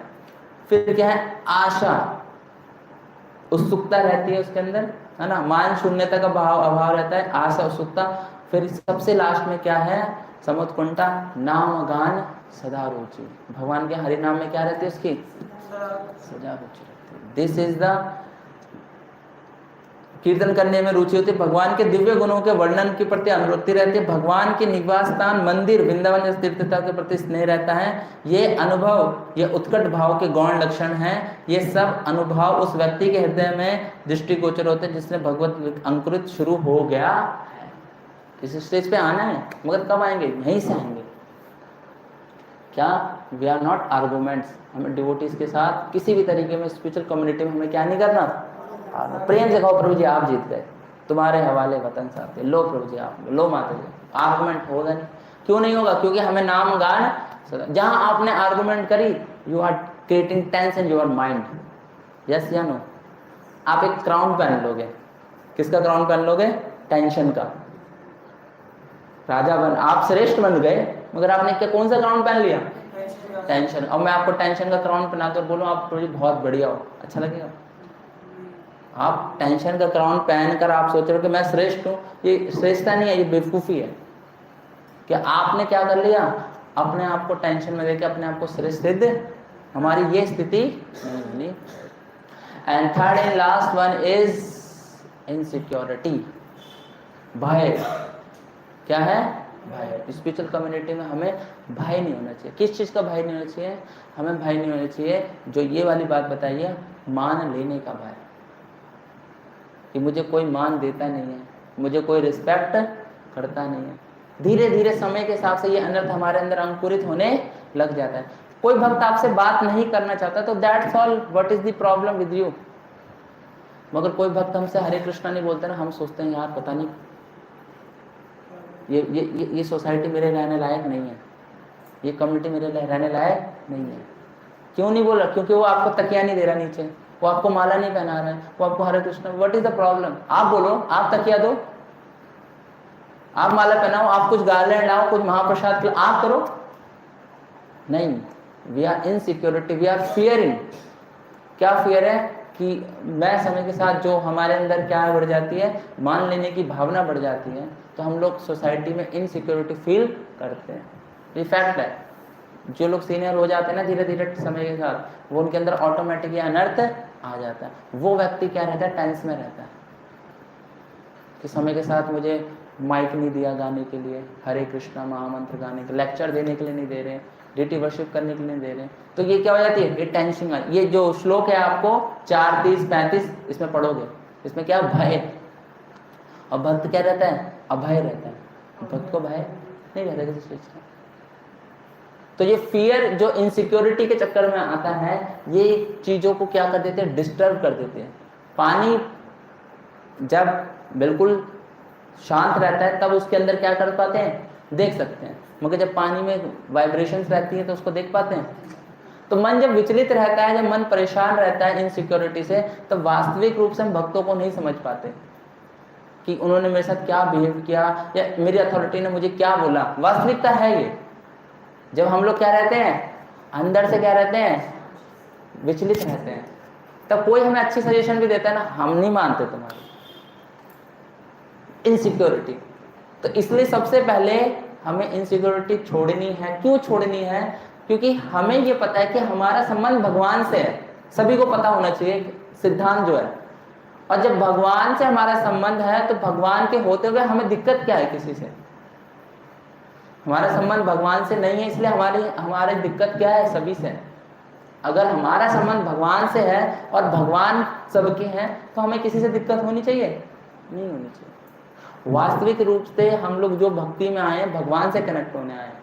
[SPEAKER 2] फिर क्या है, आशा, उत्सुकता रहती है उसके अंदर, है ना, मान शून्यता का अभाव रहता है, आशा, उत्सुकता। फिर सबसे लास्ट में क्या है, समुत्कुंठा, नाम गान सदा रुचि। भगवान के हरि नाम में क्या रहती है उसकी सदा रुचि रहती है। दिस इज द कीर्तन करने में रुचि होती है, भगवान के दिव्य गुणों के वर्णन के प्रति अनुरक्ति रहती है, भगवान के निवास स्थान मंदिर वृंदावन जैसे तीर्थता के प्रति स्नेह रहता है। ये अनुभव, ये उत्कट भाव के गौण लक्षण हैं। ये सब अनुभव उस व्यक्ति के हृदय में दृष्टिगोचर होते हैं जिसने भगवत अंकुरित शुरू हो गया है। इस स्टेज पे आना है, मगर कब आएंगे, यहीं से आएंगे। क्या, वी आर नॉट आर्गूमेंट्स। हमें डिवोटीज के साथ किसी भी तरीके में स्पिरिचुअल कम्युनिटी में हमें क्या नहीं करना, प्रेम से कहो प्रभु जी आप जीत गए, तुम्हारे हवाले वतन साथे, लो प्रभु जी आप, लो माता जी। आर्गुमेंट होगा नहीं। क्यों नहीं होगा? क्योंकि हमें नाम गान, जहां आपने आर्गुमेंट करी, you are creating tense in your mind. Yes या नो? आप एक क्राउन पहन लोगे, किसका क्राउन पहन लोगे? टेंशन का। राजा बन, आप श्रेष्ठ बन गए, मगर आपने क्या, कौन सा क्राउन पहन लिया? टेंशन। और मैं आपको टेंशन का क्राउन पहना दो और बोलूं आप प्रभु जी बहुत बढ़िया हो, अच्छा लगेगा? आप टेंशन का क्राउन पहनकर आप सोच रहे हो कि मैं श्रेष्ठ हूं, ये श्रेष्ठता नहीं है, ये बेवकूफी है। कि आपने क्या कर लिया, अपने आप को टेंशन में देकर अपने आप को श्रेष्ठ सिद्ध, हमारी ये स्थिति नहीं होनी। And third and last one is insecurity, भय। क्या है? भय। स्पिरिचुअल कम्युनिटी में हमें भय नहीं होना चाहिए। किस चीज का भय नहीं होना चाहिए? हमें भय नहीं होना चाहिए, जो ये वाली बात बताइए, मान लेने का भय, कि मुझे कोई मान देता नहीं है, मुझे कोई रिस्पेक्ट करता नहीं है। धीरे धीरे समय के हिसाब से ये अनर्थ हमारे अंदर अंकुरित होने लग जाता है। कोई भक्त आपसे बात नहीं करना चाहता तो that's all, what is the problem with you? मगर कोई भक्त हमसे हरे कृष्णा नहीं बोलते ना, हम सोचते हैं यार पता नहीं ये सोसाइटी मेरे रहने लायक नहीं है, ये कम्युनिटी मेरे रहने लायक नहीं है। क्यों नहीं बोल रहा? क्योंकि वो आपको तकिया नहीं दे रहा नीचे, वो आपको माला नहीं पहना रहा है, वो आपको Hare Krishna. What is the problem? आप बोलो, आप तकिया दो, आप माला पहनाओ, आप कुछ गार्लैंड लाओ, कुछ महाप्रसाद आप करो। नहीं, we are insecurity, we are fearing. क्या फियर है? कि मैं समय के साथ जो हमारे अंदर क्या बढ़ जाती है, मान लेने की भावना बढ़ जाती है, तो हम लोग सोसाइटी में इनसिक्योरिटी फील करते हैं। ये फैक्ट है। जो लोग सीनियर हो जाते हैं ना धीरे धीरे समय के साथ, वो उनके अंदर ऑटोमेटिक अनर्थ आ जाता है। वो व्यक्ति क्या रहता है? टेंस में रहता है कि समय के साथ मुझे माइक नहीं दिया गाने के लिए, हरे कृष्णा महामंत्र गाने के, लेक्चर देने के लिए नहीं दे रहे, डीटी वर्शिप करने के लिए नहीं दे रहे। तो ये क्या हो जाती है? ये टेंशन। ये जो श्लोक है आपको 4, 30, 35 इसमें पढ़ोगे, इसमें क्या? भय। और भक्त क्या रहता है? अभय रहता है। भक्त को भय नहीं रहता किसी चीज का। तो ये फियर जो इनसिक्योरिटी के चक्कर में आता है, ये चीजों को क्या कर देते हैं? डिस्टर्ब कर देते हैं। पानी जब बिल्कुल शांत रहता है तब उसके अंदर क्या कर पाते हैं? देख सकते हैं। मगर जब पानी में वाइब्रेशंस रहती है तो उसको देख पाते हैं? तो मन जब विचलित रहता है, जब मन परेशान रहता है इनसिक्योरिटी से, तो वास्तविक रूप से हम भक्तों को नहीं समझ पाते कि उन्होंने मेरे साथ क्या बिहेव किया, या मेरी अथॉरिटी ने मुझे क्या बोला। वास्तविकता है ये। जब हम लोग क्या रहते हैं? अंदर से क्या रहते हैं? विचलित रहते हैं। तब कोई हमें अच्छी सजेशन भी देता है ना, हम नहीं मानते तुम्हारी इनसिक्योरिटी। तो इसलिए सबसे पहले हमें इनसिक्योरिटी छोड़नी है। क्यों छोड़नी है? क्योंकि हमें ये पता है कि हमारा संबंध भगवान से है। सभी को पता होना चाहिए सिद्धांत जो है। और जब भगवान से हमारा संबंध है तो भगवान के होते हुए हमें दिक्कत क्या है किसी से? हमारा संबंध भगवान से नहीं है, इसलिए हमारी दिक्कत क्या है? सभी से। अगर हमारा संबंध भगवान से है और भगवान सबके हैं तो हमें किसी से दिक्कत होनी चाहिए? नहीं होनी चाहिए। वास्तविक रूप से हम लोग जो भक्ति में आए हैं, भगवान से कनेक्ट होने आए हैं।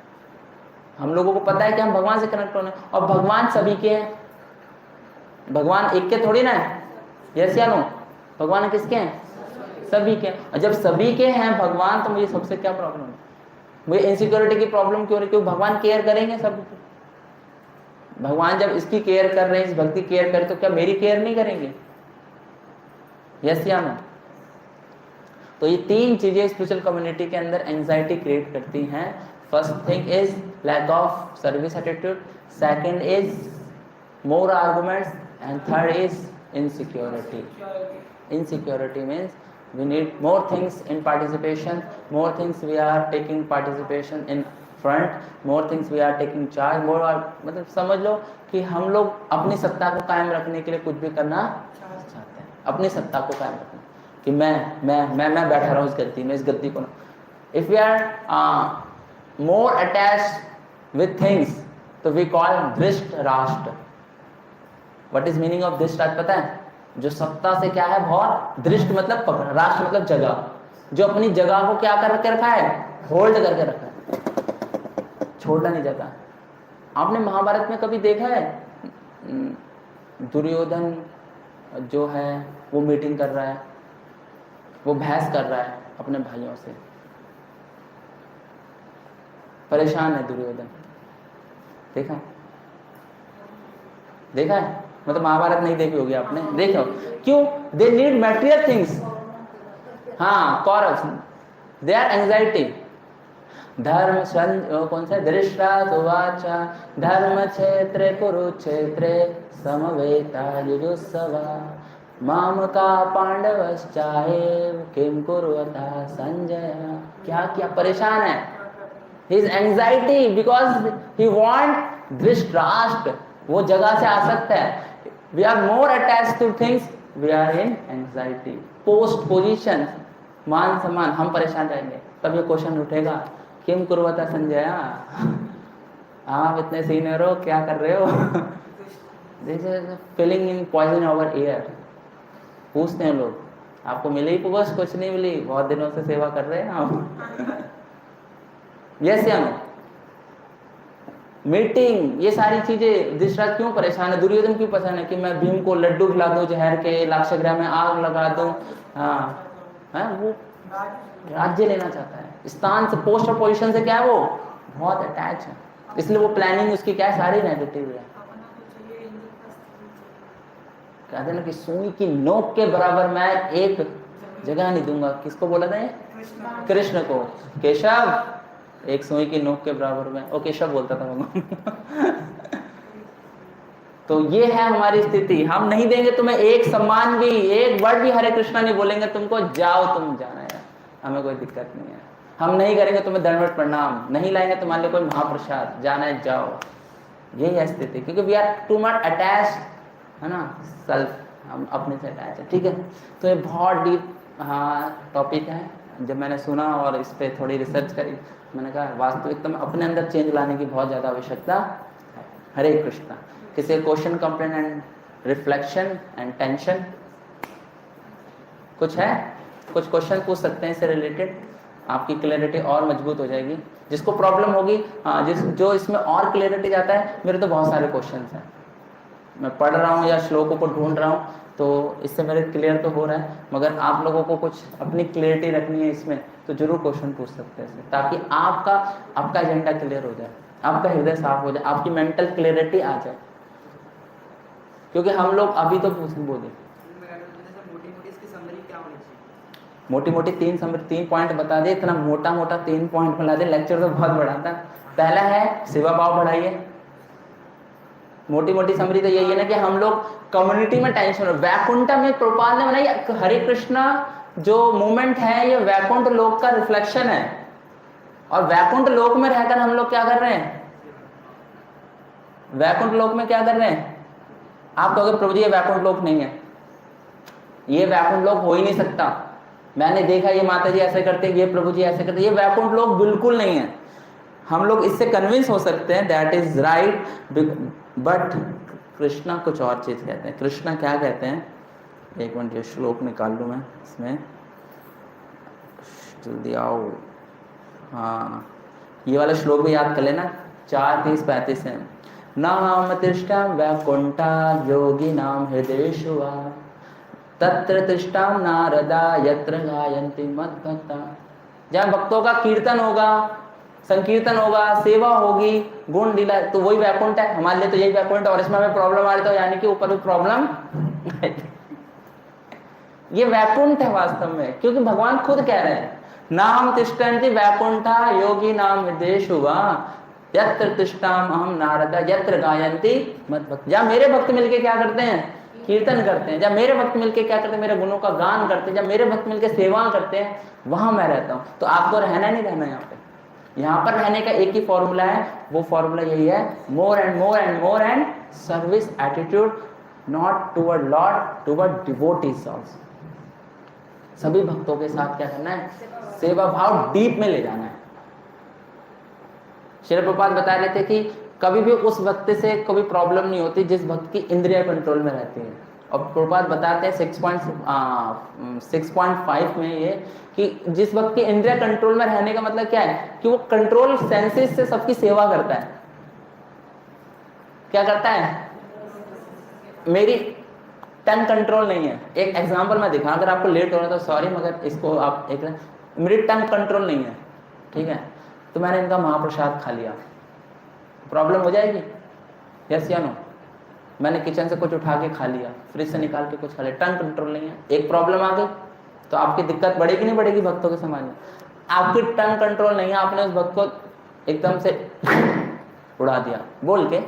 [SPEAKER 2] हम लोगों को पता है कि हम भगवान से कनेक्ट होने, और भगवान सभी के हैं। भगवान एक के थोड़ी ना है। यस या नो? भगवान किसके हैं? सभी के। और जब सभी के हैं भगवान, तो मुझे सबसे क्या प्रॉब्लम है? मुझे इनसिक्योरिटी की प्रॉब्लम क्यों रही? क्यों? भगवान केयर करेंगे सब। भगवान जब इसकी केयर कर रहे हैं, इस भक्ति केयर कर, तो क्या मेरी केयर नहीं करेंगे? यस या नो? तो ये तीन चीजें स्पिरिचुअल कम्युनिटी के अंदर एंजाइटी क्रिएट करती हैं। First thing is lack of service attitude, second is more arguments, and third is insecurity. Insecurity means we need more things in participation, more things we are taking participation in front, more things we are taking charge, more मतलब समझ लो कि हम लोग अपनी सत्ता को कायम रखने के लिए कुछ भी करना चाहते हैं, अपनी सत्ता को कायम रखना कि मैं बैठा रहा हूँ इस गद्दी में, इस गद्दी को। If we are more attached with things, तो we call धृष्ट राष्ट्र। What is meaning of धृष्ट राष्ट्र पता है? जो सत्ता से क्या है बहुत दृष्ट मतलब पकड़, राष्ट्र मतलब जगह, जो अपनी जगह को क्या करके रखा है, होल्ड करके रखा है, छोड़ना नहीं जाता। आपने महाभारत में कभी देखा है दुर्योधन जो है वो मीटिंग कर रहा है, वो बहस कर रहा है अपने भाइयों से, परेशान है दुर्योधन, देखा है? मतलब महाभारत नहीं देखी होगी आपने, देखो क्यों? They need material things. हाँ, कौरव दे आर एंजाइटी। धर्म कौन सा? धृष्टास धर्म क्षेत्रे कुरुक्षेत्रे समवेता युजुस्सवा माम का पांडवश्चाएव किम कुर्वता संजय। क्या क्या परेशान है? His anxiety because he want Dhritarashtra, वो जगह से आसक्त है। We are more attached to things, we are in anxiety. Post position, मान सम्मान, हम परेशान रहेंगे। तब ये क्वेश्चन उठेगा, किम कुर्वता संजय, आप इतने सीनियर हो, क्या कर रहे हो? This is filling in poison over ear. पूछते हैं लोग, आपको मिली पोस्ट? कुछ नहीं मिली, बहुत दिनों से सेवा कर रहे हैं आप। यस या नो? मीटिंग, ये सारी चीजें। धृतराष्ट्र क्यों परेशान है? दुर्योधन क्यों परेशान है कि मैं भीम को लड्डू खिला दूं जहर के, लाक्षागृह में आग लगा दूं। हाँ, वो राज्य लेना चाहता है, स्थान से, पोस्ट और पोजीशन से क्या है, वो बहुत अटैच है, इसलिए वो प्लानिंग उसकी क्या है, सारी नेगेटिव है। कहते ना कि सुई की नोक के बराबर मैं एक जगह नहीं दूंगा। किसको बोला था? कृष्ण को। केशव, एक सुई की नोक के बराबर में, ओ केशव बोलता था भगवान। तो ये है हमारी स्थिति। हम नहीं देंगे तुम्हें एक सम्मान भी, एक वर्ड भी हरे कृष्णा नहीं बोलेंगे तुमको, जाओ तुम जाना है, हमें कोई दिक्कत नहीं है। हम नहीं करेंगे तुम्हें दंडवत प्रणाम, नहीं लाएंगे तुम्हारे लिए कोई महाप्रसाद, जाना है जाओ। यही है स्थिति, क्योंकि we are too much attach, है ना, सेल्फ, हम अपने से अटैच है। ठीक है, तो ये बहुत डीप टॉपिक है। जब मैंने सुना और इस पर थोड़ी रिसर्च करी, मैंने कहा वास्तविकता में अपने अंदर चेंज लाने की बहुत ज़्यादा आवश्यकता है। हरे कृष्णा। किसी question, complain and reflection and tension कुछ है? कुछ क्वेश्चन पूछ सकते हैं इससे रिलेटेड, आपकी क्लैरिटी और मजबूत हो जाएगी। जिसको प्रॉब्लम होगी, जो इसमें और क्लैरिटी जाता है, मेरे तो बहुत सारे क्वेश्चन हैं, मैं पढ़ रहा हूँ या श्लोकों को ढूंढ रहा हूँ, तो इससे मेरे क्लियर तो हो रहा है, मगर आप लोगों को कुछ अपनी क्लियरिटी रखनी है इसमें, तो जरूर क्वेश्चन पूछ सकते हैं, ताकि आपका एजेंडा क्लियर हो जाए, आपका हृदय साफ हो जाए, आपकी मेंटल क्लियरिटी आ जाए। क्योंकि हम लोग अभी तो बोले मोटी मोटी तीन पॉइंट बता दे, इतना मोटा मोटा 3 पॉइंट बता दे, लेक्चर तो बहुत बड़ा था। पहला है सेवा भाव बढ़ाइए। मोटी मोटी समरी तो यही है ना कि हम लोग कम्युनिटी में टेंशन हो। वैकुंठ में प्रभुपाद ने बनाई, हरे कृष्णा जो मूवमेंट है ये वैकुंठ लोक का रिफ्लेक्शन है, और वैकुंठ लोक में रहकर हम लोग क्या कर रहे हैं? वैकुंठ लोक में क्या कर रहे हैं? आप कहोगे प्रभु जी ये वैकुंठ लोक नहीं है, ये वैकुंठ लोक हो ही नहीं सकता, मैंने देखा ये माता जी ऐसे करते हैं, ये प्रभु जी ऐसे करते हैं, ये वैकुंठ लोक बिल्कुल नहीं है। हम लोग इससे कन्विंस हो सकते हैं that is right, but Krishna कुछ और चीज कहते हैं। कृष्णा क्या कहते हैं? एक मिनट ये श्लोक निकाल लूं मैं इसमें, जल्दी आओ। हाँ, ये वाला श्लोक भी याद कर लेना, 4:30-35 है। नाम तिष्ठा वैकुंठा योगी नाम हृदयेषु वा तत्र तिष्ठा नारदा यत्र गायन्ति मद्भक्ता। जहाँ भक्तों का कीर्तन होगा, संकीर्तन होगा, सेवा होगी, गुण लीला, तो वही वैकुंठ है हमारे लिए। तो यही वैकुंठ है, और इसमें हमें प्रॉब्लम आ रही, तो यानी कि ऊपर भी प्रॉब्लम ये वैकुंठ है वास्तव में, क्योंकि भगवान खुद कह रहे हैं नाम तिष्ठन्ति वैकुंठा योगी नाम विदेश हुआ यत्र तिष्ठाम अहम नारद यत्र गायन्ति मत भक्त। जब मेरे भक्त मिलके क्या करते हैं, कीर्तन करते हैं, जब मेरे भक्त मिलके क्या करते हैं, मेरे गुणों का गान करते हैं, जब मेरे भक्त मिलके सेवा करते हैं, वहां मैं रहता हूं। तो आपको रहना नहीं रहना यहाँ पे, यहाँ पर रहने का एक ही फॉर्मूला है, वो फॉर्मूला यही है, more and more and more and service attitude, not toward Lord, toward devotees also. सभी भक्तों के साथ क्या करना है, सेवा भाव डीप में ले जाना है। श्रील प्रभुपाद बता रहे थे कि कभी भी उस भक्त से कोई प्रॉब्लम नहीं होती जिस भक्त की इंद्रिय कंट्रोल में रहती है। और प्रभुपाद बताते हैं 6.5 में ये कि जिस भक्त की इंद्रिय कंट्रोल में रहने का मतलब क्या है कि वो कंट्रोल सेंसेस से सबकी सेवा करता है। क्या करता है, मेरी टंग कंट्रोल नहीं है। एक एग्जांपल मैं दिखा, अगर आपको लेट हो रहा है तो सॉरी, मगर इसको आप एक, मेरी टंग कंट्रोल नहीं है, ठीक है, तो मैंने इनका महाप्रसाद खा लिया, प्रॉब्लम हो जाएगी? यस या नो? मैंने किचन से कुछ उठा के खा लिया, फ्रिज से निकाल के कुछ खा लिया, टंग कंट्रोल नहीं है, एक प्रॉब्लम आ गई, तो आपकी दिक्कत बढ़ेगी नहीं बढ़ेगी भक्तों के समाज में? आपकी टंग कंट्रोल नहीं है, आपने उस भक्त को एकदम से उड़ा दिया बोल के,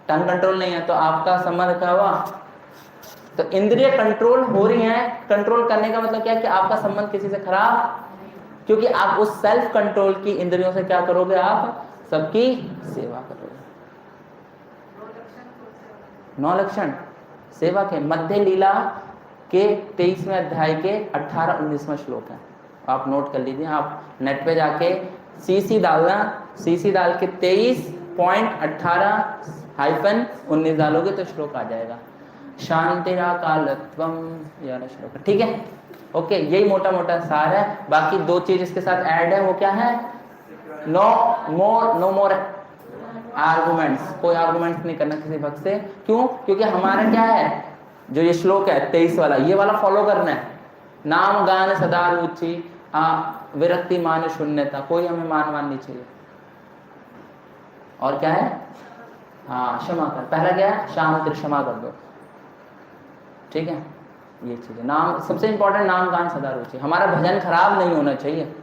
[SPEAKER 2] टंग कंट्रोल नहीं है, तो आपका संबंध क्या हुआ? तो इंद्रिय कंट्रोल हो रही है, कंट्रोल करने का मतलब क्या है कि आपका संबंध किसी से खराब, क्योंकि आप उस सेल्फ कंट्रोल की इंद्रियों से क्या करोगे, आप सबकी सेवा करोगे। 9 लक्षण सेवा के मध्य लीला के 23वें अध्याय के 18-19वां श्लोक है, आप नोट कर लीजिए। आप नेट पे जाके सीसी डालना, सीसी डाल के 23.18-19 डालोगे तो श्लोक आ जाएगा, शांतिरा कालत्वम, यह श्लोक, ठीक है, ओके। यही मोटा मोटा सार है। बाकी 2 चीज इसके साथ ऐड है, वो क्या है? नो मोर आर्गुमेंट्स, कोई आर्गुमेंट्स नहीं करना किसी भक्त से। क्यों? क्योंकि हमारा क्या है, जो ये श्लोक है 23 वाला, ये वाला फॉलो करना है। नाम गान सदा रुचि विरक्ति मान शून्यता, कोई हमें मान नहीं चाहिए। और क्या है? हाँ, क्षमा कर, पहला क्या है? शांति, क्षमा कर दो, ठीक है, ये चीज है। नाम सबसे इंपॉर्टेंट, नाम गान सदा रुचि, हमारा भजन खराब नहीं होना चाहिए।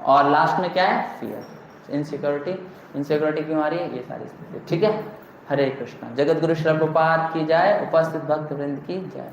[SPEAKER 2] और लास्ट में क्या है? Fear, insecurity. इनसिक्योरिटी क्यों आ रही है? ये सारी स्थिति, ठीक है। हरे कृष्णा। जगत गुरु श्री प्रभुपाद की जय, उपस्थित भक्त वृंद की जय।